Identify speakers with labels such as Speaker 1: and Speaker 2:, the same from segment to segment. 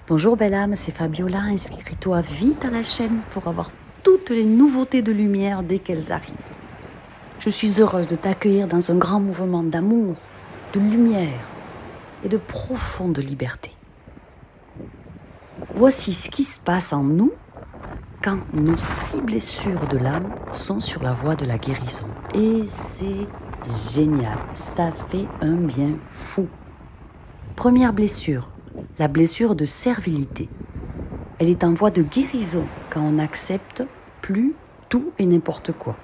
Speaker 1: Bonjour belle âme, c'est Fabiola, inscris-toi vite à la chaîne pour avoir toutes les nouveautés de lumière dès qu'elles arrivent. Je suis heureuse de t'accueillir dans un grand mouvement d'amour, de lumière et de profonde liberté. Voici ce qui se passe en nous quand nos 6 blessures de l'âme sont sur la voie de la guérison. Et c'est génial, ça fait un bien fou. Première blessure, la blessure de servilité. Elle est en voie de guérison quand on accepte plus tout et n'importe quoi.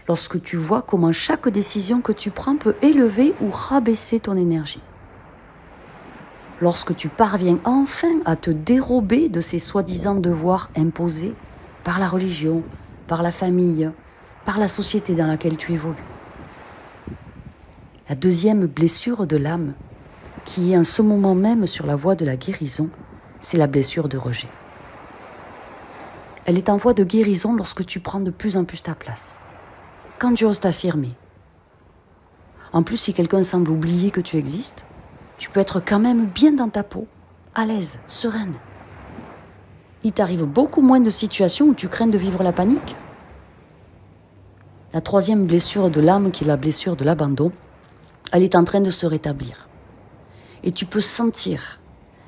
Speaker 1: Lorsque tu vois comment chaque décision que tu prends peut élever ou rabaisser ton énergie. Lorsque tu parviens enfin à te dérober de ces soi-disant devoirs imposés par la religion, par la famille, par la société dans laquelle tu évolues. La deuxième blessure de l'âme, qui est en ce moment même sur la voie de la guérison, c'est la blessure de rejet. Elle est en voie de guérison lorsque tu prends de plus en plus ta place. Quand tu oses t'affirmer. En plus, si quelqu'un semble oublier que tu existes, tu peux être quand même bien dans ta peau, à l'aise, sereine. Il t'arrive beaucoup moins de situations où tu crains de vivre la panique. La troisième blessure de l'âme, qui est la blessure de l'abandon, elle est en train de se rétablir. Et tu peux sentir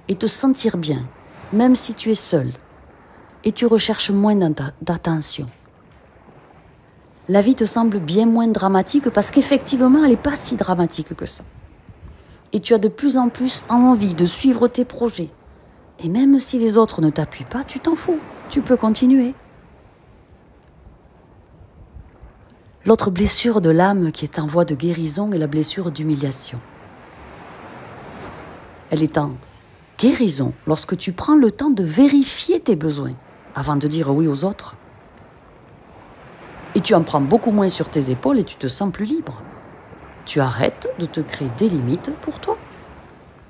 Speaker 1: et te sentir bien, même si tu es seul, et tu recherches moins d'attention. La vie te semble bien moins dramatique parce qu'effectivement, elle n'est pas si dramatique que ça. Et tu as de plus en plus envie de suivre tes projets. Et même si les autres ne t'appuient pas, tu t'en fous, tu peux continuer. L'autre blessure de l'âme qui est en voie de guérison est la blessure d'humiliation. Elle est en guérison lorsque tu prends le temps de vérifier tes besoins avant de dire oui aux autres. Et tu en prends beaucoup moins sur tes épaules et tu te sens plus libre. Tu arrêtes de te créer des limites pour toi.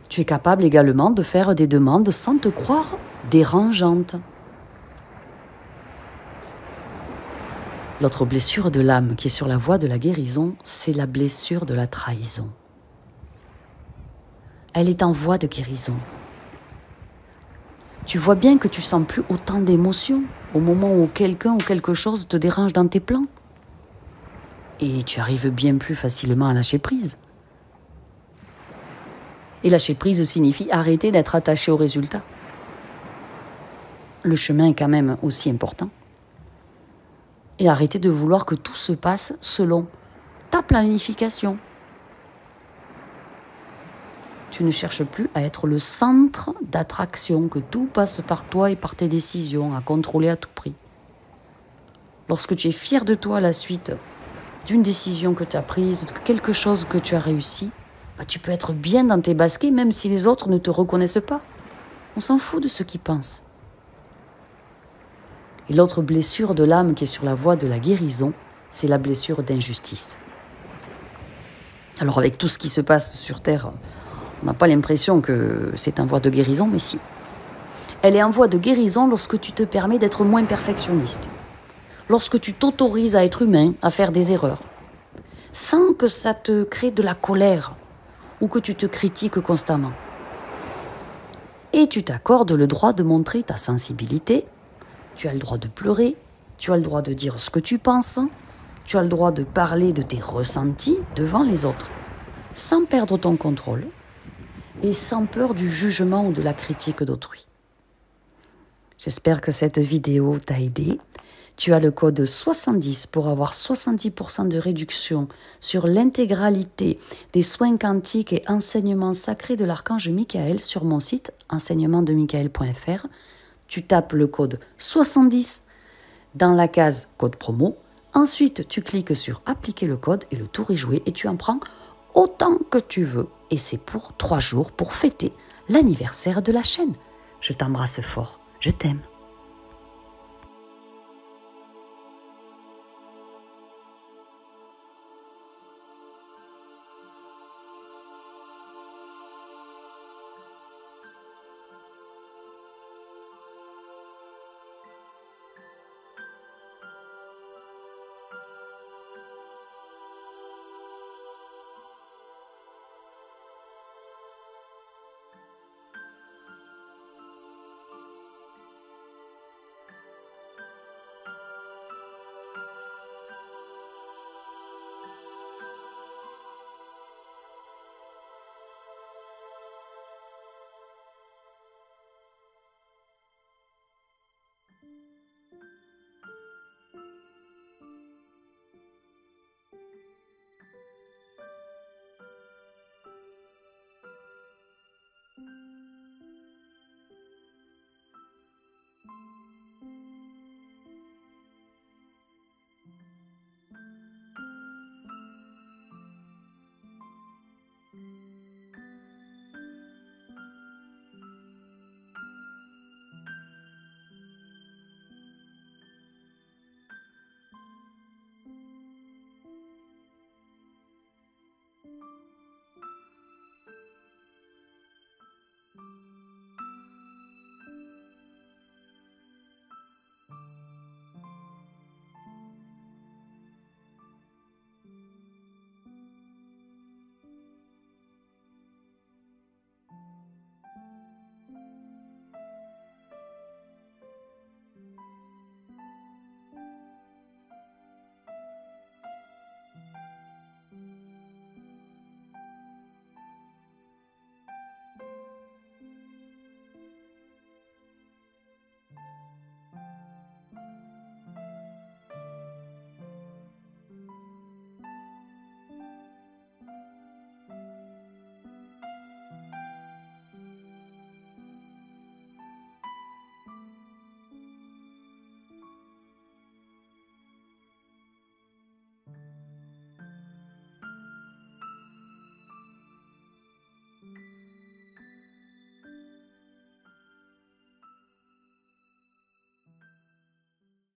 Speaker 1: Tu es capable également de faire des demandes sans te croire dérangeante. L'autre blessure de l'âme qui est sur la voie de la guérison, c'est la blessure de la trahison. Elle est en voie de guérison. Tu vois bien que tu sens plus autant d'émotions au moment où quelqu'un ou quelque chose te dérange dans tes plans. Et tu arrives bien plus facilement à lâcher prise. Et lâcher prise signifie arrêter d'être attaché au résultat. Le chemin est quand même aussi important. Et arrêter de vouloir que tout se passe selon ta planification. Tu ne cherches plus à être le centre d'attraction, que tout passe par toi et par tes décisions, à contrôler à tout prix. Lorsque tu es fier de toi à la suite d'une décision que tu as prise, de quelque chose que tu as réussi, tu peux être bien dans tes baskets même si les autres ne te reconnaissent pas. On s'en fout de ce qu'ils pensent. Et l'autre blessure de l'âme qui est sur la voie de la guérison, c'est la blessure d'injustice. Alors avec tout ce qui se passe sur Terre, on n'a pas l'impression que c'est en voie de guérison, mais si. Elle est en voie de guérison lorsque tu te permets d'être moins perfectionniste. Lorsque tu t'autorises à être humain, à faire des erreurs. Sans que ça te crée de la colère ou que tu te critiques constamment. Et tu t'accordes le droit de montrer ta sensibilité. Tu as le droit de pleurer. Tu as le droit de dire ce que tu penses. Tu as le droit de parler de tes ressentis devant les autres. Sans perdre ton contrôle. Et sans peur du jugement ou de la critique d'autrui. J'espère que cette vidéo t'a aidé. Tu as le code 70 pour avoir 70% de réduction sur l'intégralité des soins quantiques et enseignements sacrés de l'archange Michael sur mon site enseignementdemichael.fr. Tu tapes le code 70 dans la case code promo. Ensuite, tu cliques sur appliquer le code et le tour est joué et tu en prends autant que tu veux. Et c'est pour 3 jours pour fêter l'anniversaire de la chaîne. Je t'embrasse fort. Je t'aime.